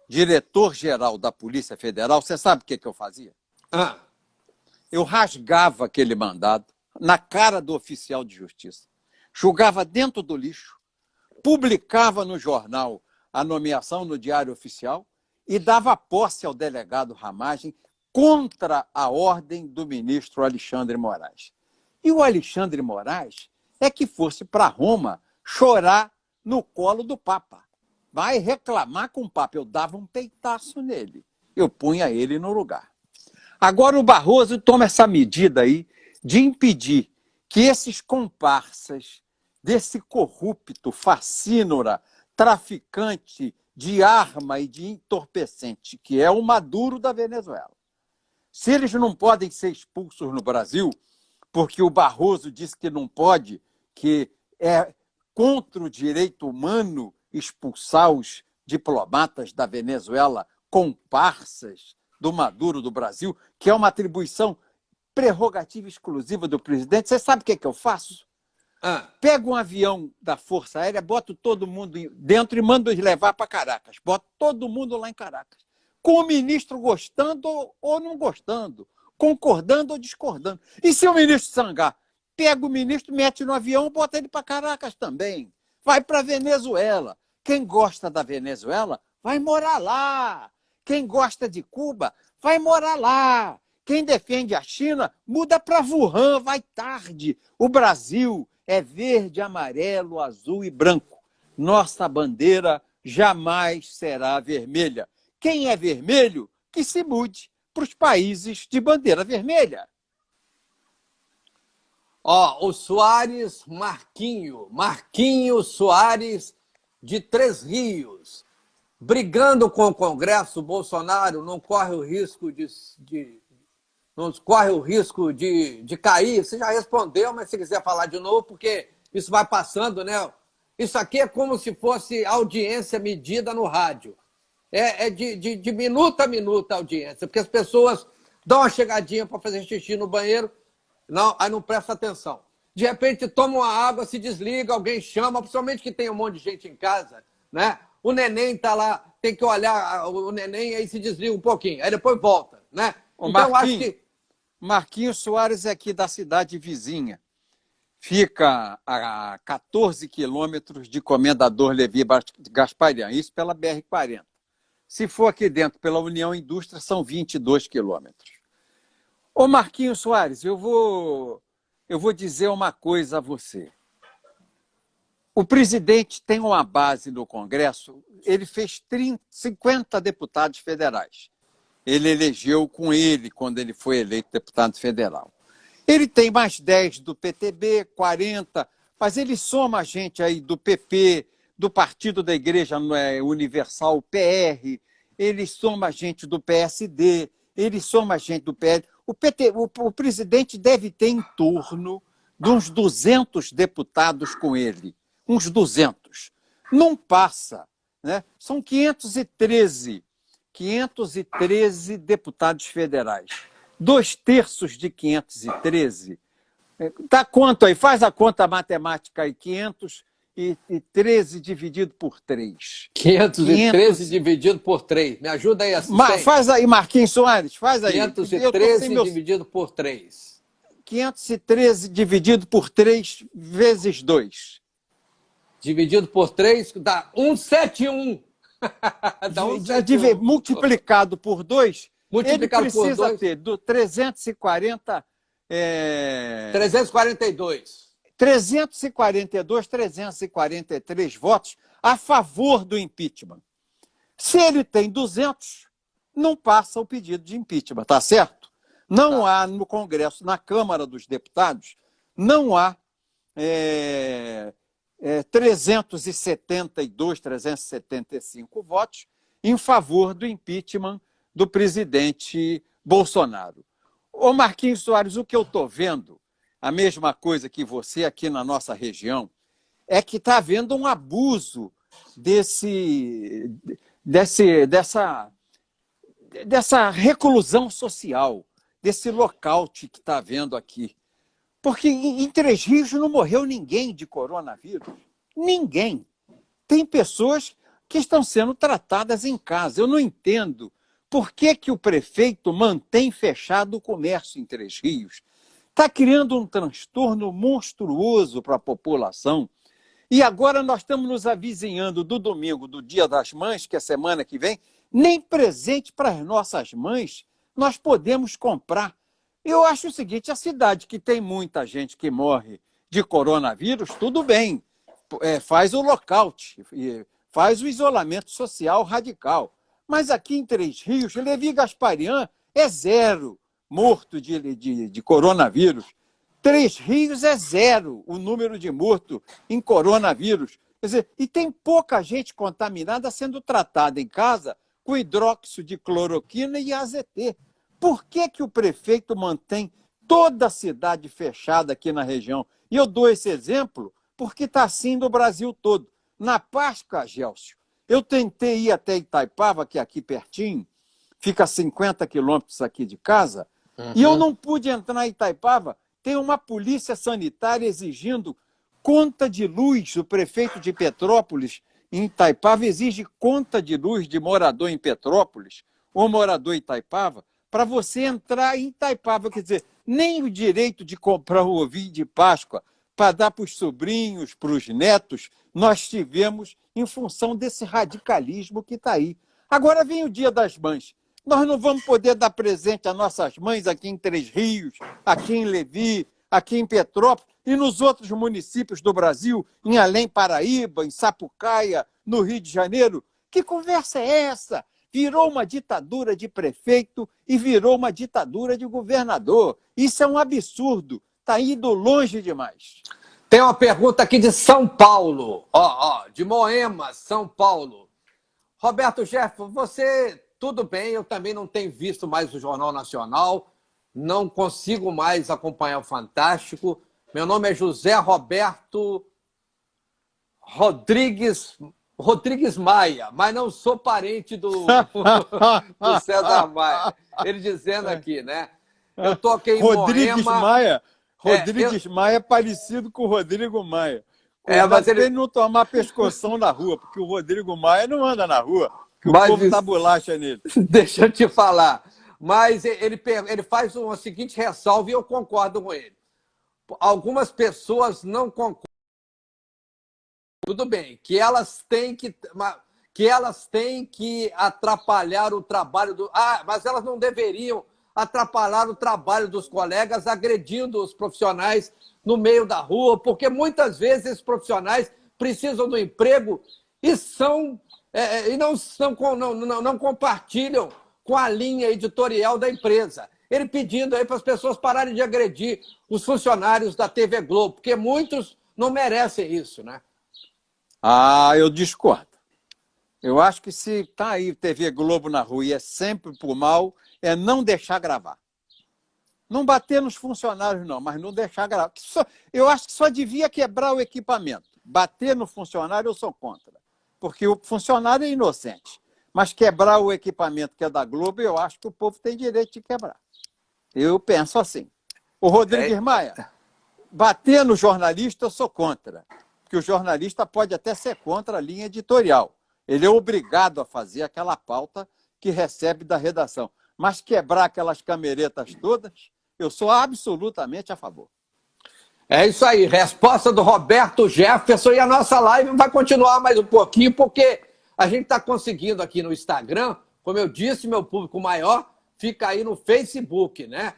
diretor-geral da Polícia Federal, você sabe o que eu fazia? Eu rasgava aquele mandado na cara do oficial de justiça, jogava dentro do lixo, publicava no jornal a nomeação no Diário Oficial e dava posse ao delegado Ramagem contra a ordem do ministro Alexandre Moraes. E o Alexandre Moraes é que fosse para Roma chorar no colo do Papa. Vai reclamar com o Papa. Eu dava um peitaço nele. Eu punha ele no lugar. Agora o Barroso toma essa medida aí de impedir que esses comparsas desse corrupto, facínora, traficante de arma e de entorpecente, que é o Maduro da Venezuela. Se eles não podem ser expulsos no Brasil, porque o Barroso disse que não pode, que é contra o direito humano expulsar os diplomatas da Venezuela, comparsas do Maduro do Brasil, que é uma atribuição prerrogativa exclusiva do presidente. Você sabe o que eu faço? Pego um avião da Força Aérea, boto todo mundo dentro e mando eles levar para Caracas. Boto todo mundo lá em Caracas. Com o ministro gostando ou não gostando, concordando ou discordando. E se o ministro sangar, pega o ministro, mete no avião e bota ele para Caracas também. Vai para a Venezuela. Quem gosta da Venezuela, vai morar lá. Quem gosta de Cuba, vai morar lá. Quem defende a China, muda para Wuhan, vai tarde. O Brasil é verde, amarelo, azul e branco. Nossa bandeira jamais será vermelha. Quem é vermelho, que se mude para os países de bandeira vermelha. O Soares Marquinho Soares, de Três Rios. Brigando com o Congresso, Bolsonaro não corre o risco de cair. Você já respondeu, mas se quiser falar de novo, porque isso vai passando, né? Isso aqui é como se fosse audiência medida no rádio. É de minuto a minuto a audiência, porque as pessoas dão uma chegadinha para fazer xixi no banheiro, aí não presta atenção. De repente toma uma água, se desliga, alguém chama, principalmente que tem um monte de gente em casa, né? O neném está lá, tem que olhar o neném, aí se desliga um pouquinho, aí depois volta, né? Então, acho que Marquinhos Soares é aqui da cidade vizinha. Fica a 14 quilômetros de Comendador Levi Gasparian, isso pela BR-40. Se for aqui dentro, pela União Indústria, são 22 quilômetros. Ô Marquinhos Soares, eu vou dizer uma coisa a você. O presidente tem uma base no Congresso, ele fez 50 deputados federais. Ele elegeu com ele quando ele foi eleito deputado federal. Ele tem mais 10 do PTB, 40, mas ele soma gente aí do PP, do Partido da Igreja Universal, PR, ele soma gente do PSD, ele soma gente do PL. O presidente deve ter em torno de uns 200 deputados com ele, uns 200. não passa. Né? São 513 deputados federais. 2/3 de 513. Tá quanto aí? Faz a conta matemática aí. 513 dividido por 3. 513 dividido por 3. Me ajuda aí, assistente. Faz aí, Marquinhos Soares, faz aí. 513 dividido por 3. 513 dividido por 3 vezes 2. Dividido por 3 dá 171. Dá 171. Multiplicado por 2, multiplicado ele precisa por 2, ter do 340... 342. 342, 343 votos a favor do impeachment. Se ele tem 200, não passa o pedido de impeachment, tá certo? Não há no Congresso, na Câmara dos Deputados, não há 372, 375 votos em favor do impeachment do presidente Bolsonaro. Ô Marquinhos Soares, o que eu estou vendo, a mesma coisa que você aqui na nossa região, é que está havendo um abuso dessa reclusão social, desse lockout que está havendo aqui. Porque em Três Rios não morreu ninguém de coronavírus. Ninguém. Tem pessoas que estão sendo tratadas em casa. Eu não entendo por que o prefeito mantém fechado o comércio em Três Rios. Está criando um transtorno monstruoso para a população. E agora nós estamos nos avizinhando do domingo, do Dia das Mães, que é semana que vem, nem presente para as nossas mães nós podemos comprar. Eu acho o seguinte, a cidade que tem muita gente que morre de coronavírus, tudo bem, faz o lockout, faz o isolamento social radical. Mas aqui em Três Rios, Levi Gasparian é 0 morto de coronavírus. Três Rios é 0 o número de mortos em coronavírus. Quer dizer, e tem pouca gente contaminada sendo tratada em casa com hidróxido de cloroquina e AZT. Por que o prefeito mantém toda a cidade fechada aqui na região? E eu dou esse exemplo porque está assim no Brasil todo. Na Páscoa, Gélcio, eu tentei ir até Itaipava, que é aqui pertinho, fica a 50 quilômetros aqui de casa, e eu não pude entrar em Itaipava. Tem uma polícia sanitária exigindo conta de luz. O prefeito de Petrópolis, em Itaipava, exige conta de luz de morador em Petrópolis, ou morador em Itaipava, para você entrar em Itaipava. Quer dizer, nem o direito de comprar o ovinho de Páscoa para dar para os sobrinhos, para os netos, nós tivemos em função desse radicalismo que está aí. Agora vem o Dia das Mães. Nós não vamos poder dar presente às nossas mães aqui em Três Rios, aqui em Levi, aqui em Petrópolis e nos outros municípios do Brasil, em Além Paraíba, em Sapucaia, no Rio de Janeiro. Que conversa é essa? Virou uma ditadura de prefeito e virou uma ditadura de governador. Isso é um absurdo. Está indo longe demais. Tem uma pergunta aqui de São Paulo, de Moema, São Paulo. Roberto Jefferson, você, tudo bem, eu também não tenho visto mais o Jornal Nacional, não consigo mais acompanhar o Fantástico. Meu nome é José Roberto Rodrigues Maia, mas não sou parente do César Maia. Ele dizendo aqui, né? Eu tô aqui em Rodrigues Moema... Maia. Rodrigues Maia é parecido com o Rodrigo Maia. Mas ele não tomar pescoção na rua, porque o Rodrigo Maia não anda na rua, porque o povo dá bolacha nele. Deixa eu te falar. Mas ele faz uma seguinte ressalva e eu concordo com ele. Algumas pessoas não concordam. Tudo bem, que elas têm que atrapalhar o trabalho do... mas elas não deveriam atrapalhar o trabalho dos colegas agredindo os profissionais no meio da rua, porque muitas vezes esses profissionais precisam do emprego e não compartilham com a linha editorial da empresa. Ele pedindo aí para as pessoas pararem de agredir os funcionários da TV Globo, porque muitos não merecem isso, né? Eu discordo. Eu acho que se está aí TV Globo na rua e é sempre por mal, é não deixar gravar. Não bater nos funcionários, não, mas não deixar gravar. Eu acho que só devia quebrar o equipamento. bater no funcionário eu sou contra, porque o funcionário é inocente. Mas quebrar o equipamento que é da Globo, eu acho que o povo tem direito de quebrar. Eu penso assim. O Rodrigues Maia, bater no jornalista eu sou contra, porque o jornalista pode até ser contra a linha editorial. Ele é obrigado a fazer aquela pauta que recebe da redação. Mas quebrar aquelas cameretas todas, eu sou absolutamente a favor. É isso aí, resposta do Roberto Jefferson, e a nossa live vai continuar mais um pouquinho, porque a gente está conseguindo aqui no Instagram, como eu disse, meu público maior fica aí no Facebook, né?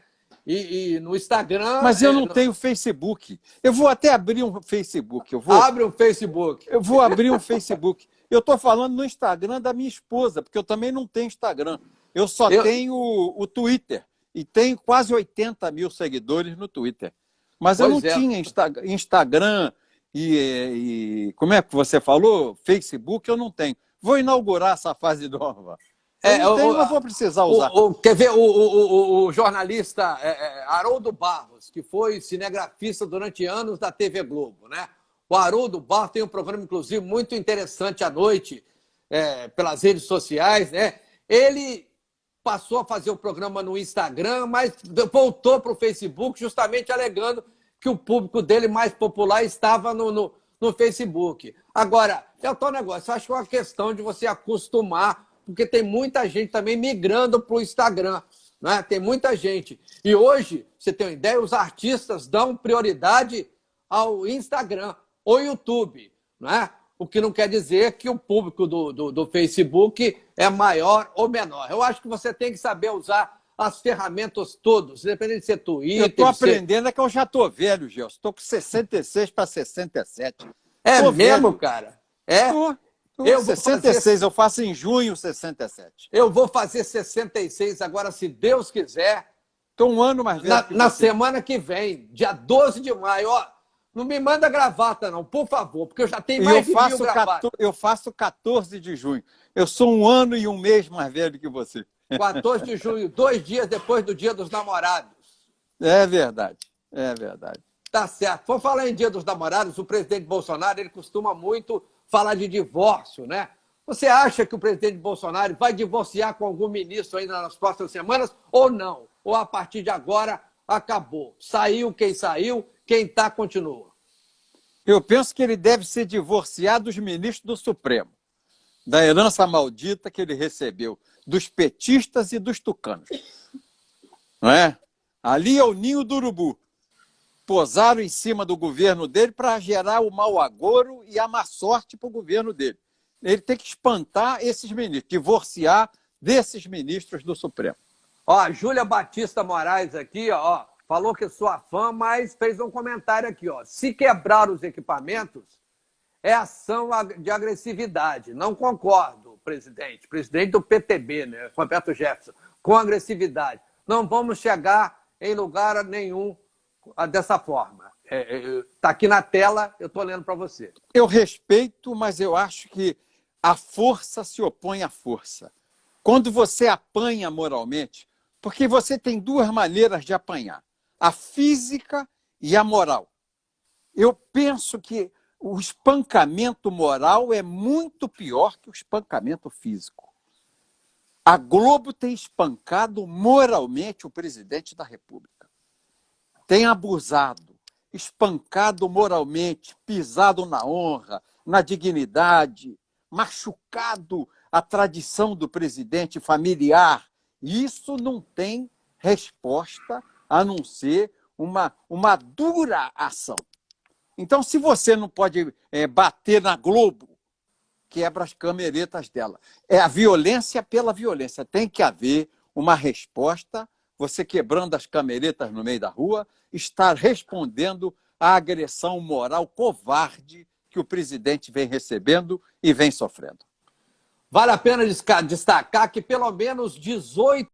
E no Instagram... Mas eu não tenho Facebook. Eu vou até abrir um Facebook. Abre um Facebook. Eu vou abrir um Facebook. Eu estou falando no Instagram da minha esposa, porque eu também não tenho Instagram. Eu só tenho o Twitter. E tenho quase 80 mil seguidores no Twitter. Mas eu não tinha Instagram como é que você falou? Facebook eu não tenho. Vou inaugurar essa fase nova. Não vou precisar usar. Quer ver o jornalista Haroldo Barros, que foi cinegrafista durante anos da TV Globo, né? O Haroldo Barros tem um programa, inclusive, muito interessante à noite, pelas redes sociais, né? Ele passou a fazer o programa no Instagram, mas voltou para o Facebook, justamente alegando que o público dele mais popular estava no Facebook. Agora, é o tal negócio, eu acho que é uma questão de você acostumar, porque tem muita gente também migrando para o Instagram, né? Tem muita gente. E hoje, você tem uma ideia, os artistas dão prioridade ao Instagram ou YouTube, né? O que não quer dizer que o público do Facebook é maior ou menor. Eu acho que você tem que saber usar as ferramentas todas, independente de ser Twitter... Eu estou aprendendo, é que eu já estou velho, Gelson. Estou com 66 para 67. É tô mesmo, velho. Cara? É? Eu 66, eu faço em junho 67. Eu vou fazer 66 agora, se Deus quiser. Estou um ano mais velho. Na semana que vem, dia 12 de maio. Ó, não me manda gravata, não, por favor, porque eu já tenho mais de 1000 gravatas. Eu faço 14 de junho. Eu sou um ano e um mês mais velho que você. 14 de junho, 2 dias depois do Dia dos Namorados. É verdade, é verdade. Tá certo. Vamos falar em Dia dos Namorados, o presidente Bolsonaro, ele costuma muito falar de divórcio, né? Você acha que o presidente Bolsonaro vai divorciar com algum ministro ainda nas próximas semanas ou não? Ou a partir de agora acabou? Saiu, quem está continua. Eu penso que ele deve ser divorciado dos ministros do Supremo, da herança maldita que ele recebeu, dos petistas e dos tucanos. Não é? Ali é o ninho do urubu. Posaram em cima do governo dele para gerar o mau agouro e a má sorte para o governo dele. Ele tem que espantar esses ministros, divorciar desses ministros do Supremo. Ó, a Júlia Batista Moraes aqui, ó, falou que é sua fã, mas fez um comentário aqui, ó. Se quebrar os equipamentos, é ação de agressividade. Não concordo, presidente. Presidente do PTB, né? Roberto Jefferson, com agressividade. Não vamos chegar em lugar nenhum dessa forma. Está aqui na tela, eu estou lendo para você. Eu respeito, mas eu acho que a força se opõe à força. Quando você apanha moralmente, porque você tem duas maneiras de apanhar, a física e a moral. Eu penso que o espancamento moral é muito pior que o espancamento físico. A Globo tem espancado moralmente o presidente da República. Tem abusado, espancado moralmente, pisado na honra, na dignidade, machucado a tradição do presidente familiar. Isso não tem resposta a não ser uma dura ação. Então, se você não pode bater na Globo, quebra as cameretas dela. É a violência pela violência. Tem que haver uma resposta. Você quebrando as cameretas no meio da rua, está respondendo à agressão moral covarde que o presidente vem recebendo e vem sofrendo. Vale a pena destacar que pelo menos 18